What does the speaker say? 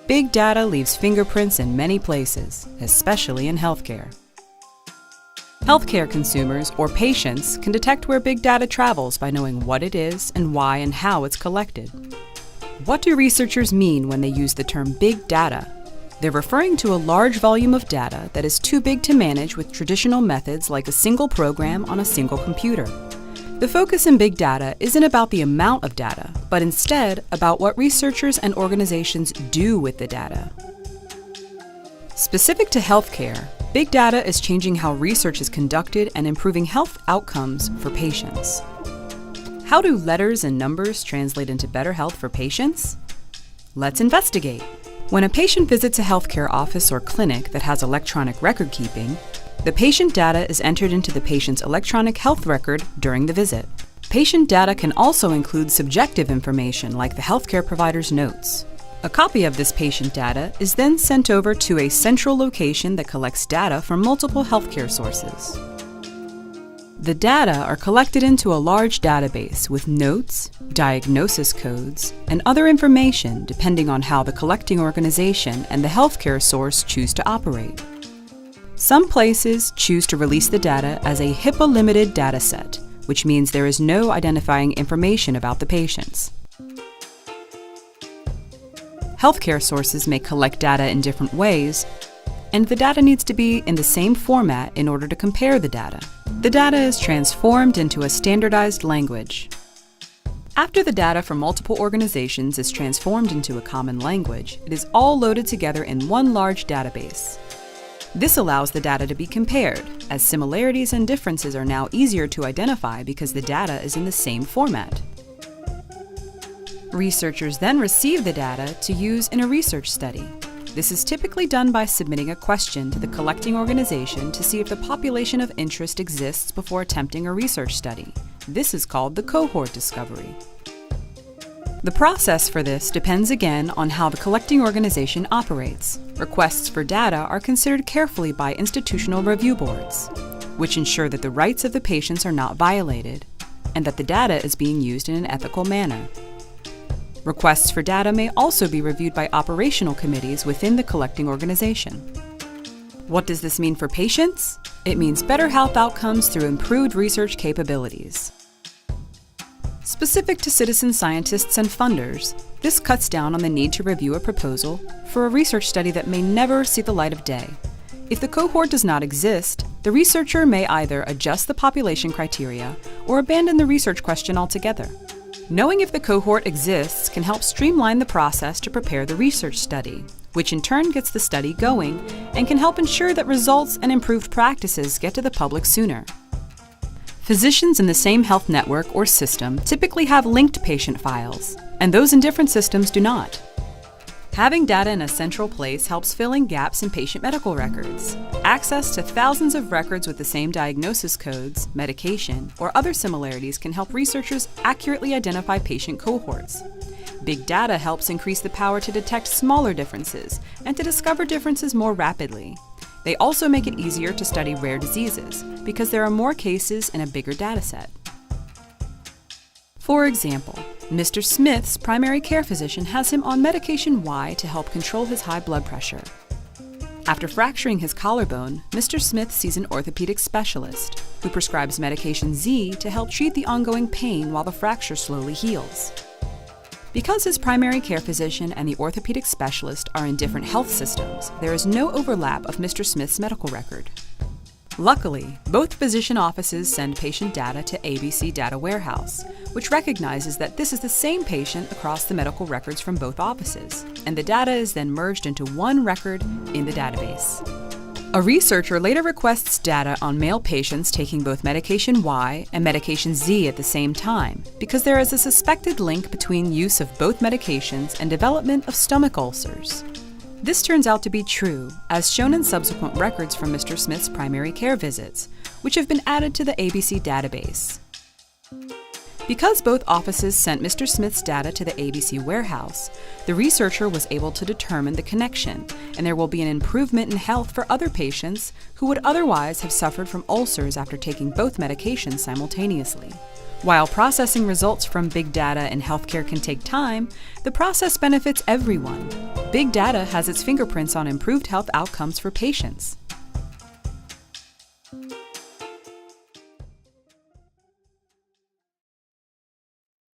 Big data leaves fingerprints in many places, especially in healthcare. Healthcare consumers or patients can detect where big data travels by knowing what it is and why and how it's collected. What do researchers mean when they use the term big data? They're referring to a large volume of data that is too big to manage with traditional methods like a single program on a single computer. The focus in big data isn't about the amount of data, but instead about what researchers and organizations do with the data. Specific to healthcare, big data is changing how research is conducted and improving health outcomes for patients. How do letters and numbers translate into better health for patients? Let's investigate. When a patient visits a healthcare office or clinic that has electronic record keeping, the patient data is entered into the patient's electronic health record during the visit. Patient data can also include subjective information like the healthcare provider's notes. A copy of this patient data is then sent over to a central location that collects data from multiple healthcare sources. The data are collected into a large database with notes, diagnosis codes, and other information depending on how the collecting organization and the healthcare source choose to operate. Some places choose to release the data as a HIPAA-limited dataset, which means there is no identifying information about the patients. Healthcare sources may collect data in different ways, and the data needs to be in the same format in order to compare the data. The data is transformed into a standardized language. After the data from multiple organizations is transformed into a common language, it is all loaded together in one large database. This allows the data to be compared, as similarities and differences are now easier to identify because the data is in the same format. Researchers then receive the data to use in a research study. This is typically done by submitting a question to the collecting organization to see if the population of interest exists before attempting a research study. This is called the cohort discovery. The process for this depends again on how the collecting organization operates. Requests for data are considered carefully by institutional review boards, which ensure that the rights of the patients are not violated and that the data is being used in an ethical manner. Requests for data may also be reviewed by operational committees within the collecting organization. What does this mean for patients? It means better health outcomes through improved research capabilities. Specific to citizen scientists and funders, this cuts down on the need to review a proposal for a research study that may never see the light of day. If the cohort does not exist, the researcher may either adjust the population criteria or abandon the research question altogether. Knowing if the cohort exists can help streamline the process to prepare the research study, which in turn gets the study going and can help ensure that results and improved practices get to the public sooner. Physicians in the same health network or system typically have linked patient files, and those in different systems do not. Having data in a central place helps fill in gaps in patient medical records. Access to thousands of records with the same diagnosis codes, medication, or other similarities can help researchers accurately identify patient cohorts. Big data helps increase the power to detect smaller differences and to discover differences more rapidly. They also make it easier to study rare diseases because there are more cases in a bigger dataset. For example, Mr. Smith's primary care physician has him on medication Y to help control his high blood pressure. After fracturing his collarbone, Mr. Smith sees an orthopedic specialist who prescribes medication Z to help treat the ongoing pain while the fracture slowly heals. Because his primary care physician and the orthopedic specialist are in different health systems, there is no overlap of Mr. Smith's medical record. Luckily, both physician offices send patient data to ABC Data Warehouse, which recognizes that this is the same patient across the medical records from both offices, and the data is then merged into one record in the database. A researcher later requests data on male patients taking both medication Y and medication Z at the same time, because there is a suspected link between use of both medications and development of stomach ulcers. This turns out to be true, as shown in subsequent records from Mr. Smith's primary care visits, which have been added to the ABC database. Because both offices sent Mr. Smith's data to the ABC warehouse, the researcher was able to determine the connection, and there will be an improvement in health for other patients who would otherwise have suffered from ulcers after taking both medications simultaneously. While processing results from big data in healthcare can take time, the process benefits everyone. Big data has its fingerprints on improved health outcomes for patients.